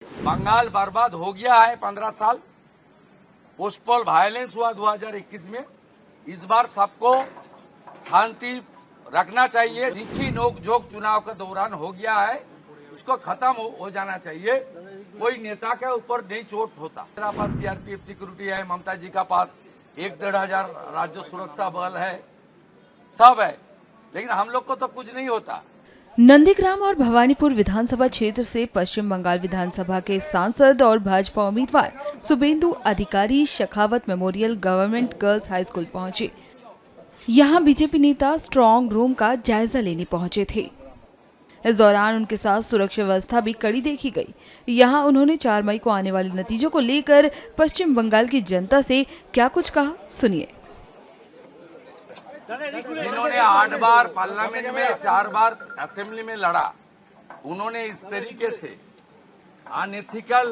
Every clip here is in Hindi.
बंगाल बर्बाद हो गया है 15 साल। पोस्टपोल वायलेंस हुआ 2021 में। इस बार सबको शांति रखना चाहिए। तीखी नोक-झोंक चुनाव के दौरान हो गया है, उसको खत्म हो जाना चाहिए। कोई नेता के ऊपर नहीं चोट होता। मेरा पास सीआरपीएफ सिक्योरिटी है, ममता जी का पास 1-1.5 हजार राज्य सुरक्षा बल है, सब है, लेकिन हम लोग को तो कुछ नहीं होता। नंदीग्राम और भवानीपुर विधानसभा क्षेत्र से पश्चिम बंगाल विधानसभा के सांसद और भाजपा उम्मीदवार शुभेंदु अधिकारी Shekhawat memorial government girls high school पहुंचे। यहां बीजेपी नेता स्ट्रांग रूम का जायजा लेने पहुंचे थे। इस दौरान उनके साथ सुरक्षा व्यवस्था भी कड़ी देखी गई। यहां उन्होंने 4 मई को आने वाले नतीजों को लेकर पश्चिम बंगाल की जनता से क्या कुछ कहा, सुनिए। जिन्होंने 8 बार पार्लियामेंट में, 4 बार असेंबली में लड़ा, उन्होंने इस तरीके से अनएथिकल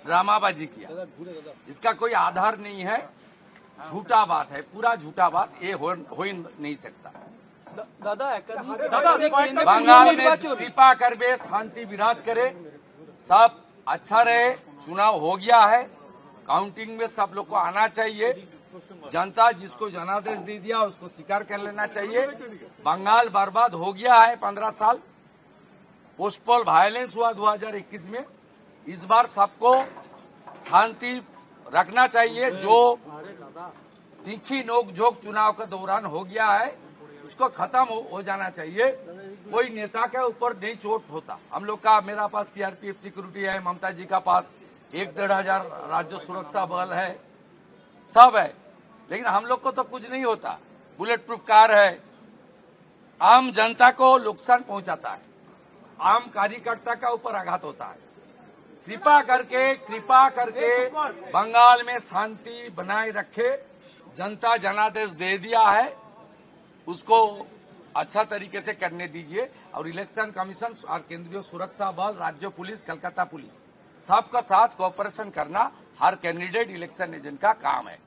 ड्रामाबाजी किया। इसका कोई आधार नहीं है, झूठा बात है, पूरा झूठा बात। ये हो ही नहीं सकता। बंगाल में कृपा कर बे शांति विराज करे, सब अच्छा रहे। चुनाव हो गया है, काउंटिंग में सब लोग को आना चाहिए। जनता जिसको जनादेश दे दिया उसको स्वीकार कर लेना चाहिए। बंगाल बर्बाद हो गया है 15 साल। पोस्टपोल वायलेंस हुआ 2021 में। इस बार सबको शांति रखना चाहिए। जो तीखी नोक-झोंक चुनाव के दौरान हो गया है, उसको खत्म हो जाना चाहिए। कोई नेता के ऊपर नहीं चोट होता। हम लोग का, मेरा पास सीआरपीएफ सिक्योरिटी है, ममता जी का पास 1-1.5 हजार राज्य सुरक्षा बल है, सब है, लेकिन हम लोग को तो कुछ नहीं होता। बुलेट प्रूफ कार है, आम जनता को नुकसान पहुंचाता है, आम कार्यकर्ता का ऊपर आघात होता है। कृपा करके बंगाल में शांति बनाए रखे। जनता जनादेश दे दिया है, उसको अच्छा तरीके से करने दीजिए। और इलेक्शन कमीशन और केंद्रीय सुरक्षा बल, राज्य पुलिस, कलकत्ता पुलिस, सबका साथ कोऑपरेशन करना हर कैंडिडेट इलेक्शन एजेंट का काम है।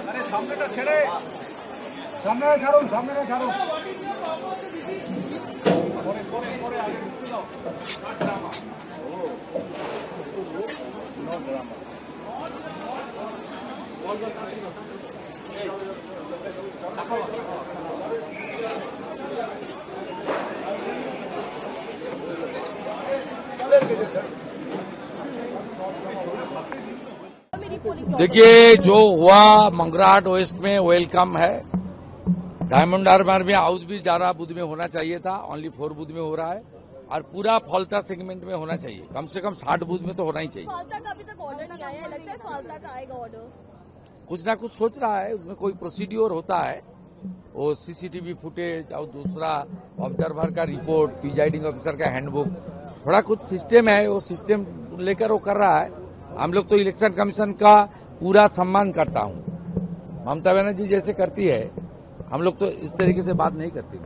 अरे सामने छेड़े, सामने झाड़ो। देखिए, जो हुआ मंगराट वेस्ट में वेलकम है। डायमंड हार्बर में हाउस भी ज्यादा बूथ में होना चाहिए था, ओनली 4 बूथ में हो रहा है। और पूरा फॉल्टा सेगमेंट में होना चाहिए, कम से कम 60 बूथ में तो होना ही चाहिए। फाल्टा का अभी तक ऑर्डर नहीं आया है, लगता है फाल्टा का आएगा ऑर्डर। कुछ ना कुछ सोच रहा है, उसमें कोई प्रोसीड्योर होता है, वो सीसीटीवी फुटेज और दूसरा ऑब्जर्वर का रिपोर्ट, प्रिजाइडिंग ऑफिसर का हैंडबुक, थोड़ा कुछ सिस्टम है, वो सिस्टम लेकर वो कर रहा है। हम लोग तो इलेक्शन कमीशन का पूरा सम्मान करता हूं। ममता बनर्जी जैसे करती है, हम लोग तो इस तरीके से बात नहीं करते।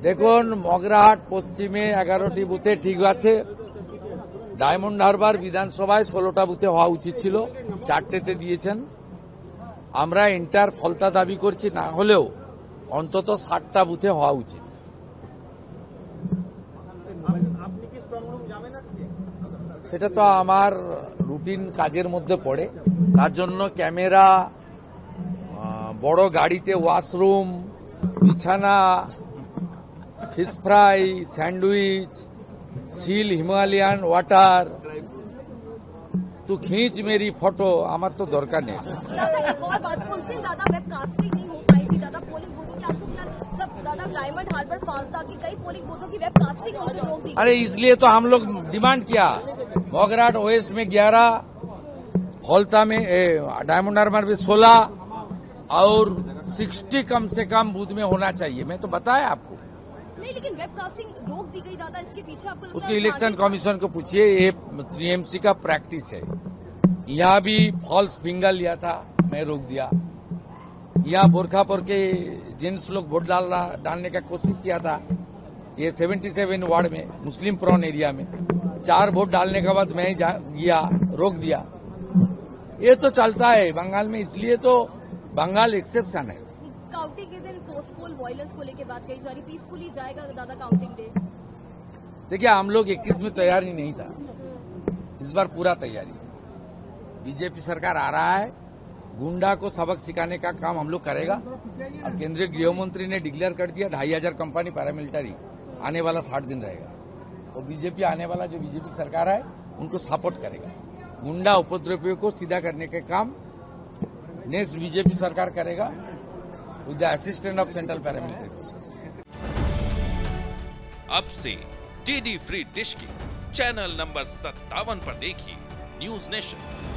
देखो, মগরাহাট পশ্চিমে 11টি বুথে ঠিক আছে। ডায়মন্ড হারবার বিধানসভায় 16টা বুথে হওয়া উচিত ছিল, 4টেতে দিয়েছেন। আমরা এন্টার ফলতা দাবি করছি, না হলেও অন্তত 60টা বুথে হওয়া উচিত। সেটা তো আমার রুটিন কাজের মধ্যে পড়ে। তার জন্য ক্যামেরা, বড় গাড়িতে ওয়াশরুম, বিছানা, fish fry, sandwich, seal Himalayan water, तू खींच मेरी फोटो, আমার তো দরকার নেই। दादा एक और बात, उस दिन दादा वेबकास्टिंग नहीं हो पाई थी, दादा पोलिंग बूथों की, आपको क्या सब दादा डायमंड हार्बर फाल्टा की कई पोलिंग बूथों की वेबकास्टिंग उस दिन रोक दी। अरे इसलिए तो हम लोग डिमांड किया, मोगराट ओएस्ट में 11, फॉल्टा में डायमंड हार्बर में 16 और 60 कम से कम बूथ में होना चाहिए। मैं तो बताया आपको। नहीं, लेकिन वेबकास्टिंग रोक दी गई दादा, इसके पीछे आपको लगता उसके है इलेक्शन कमीशन को पूछिए, ये टीएमसी का प्रैक्टिस है। यहाँ भी फॉल्स फिंगर लिया था, मैं रोक दिया। यहाँ बुरखा पर के जेंट्स लोग वोट डालने का कोशिश किया था, ये 77 वार्ड में मुस्लिम प्रॉन एरिया में 4 वोट डालने के बाद मैं गया, रोक दिया। ये तो चलता है बंगाल में, इसलिए तो बंगाल एक्सेप्शन है। काउंटिंग के दिन पोस्टपोन फुल वायलेंस को लेके बात कही जा रही, पीसफुली जाएगा दादा काउंटिंग डे। देखिए, हम लोग 21 में तैयारी नहीं था, इस बार पूरा तैयारी है। बीजेपी सरकार आ रहा है, गुंडा को सबक सिखाने का काम हम लोग करेगा। और केंद्रीय गृह मंत्री ने डिक्लेयर कर दिया 2500 कंपनी पैरामिलिट्री आने वाला 60 दिन रहेगा। तो बीजेपी आने वाला जो बीजेपी सरकार है उनको सपोर्ट करेगा। गुंडा उपद्रवियों को सीधा करने के काम नेक्स्ट बीजेपी सरकार करेगा with the assistant of central paramilitary forces. अब से डीडी फ्री डिश की चैनल नंबर 57 पर देखिए न्यूज नेशन।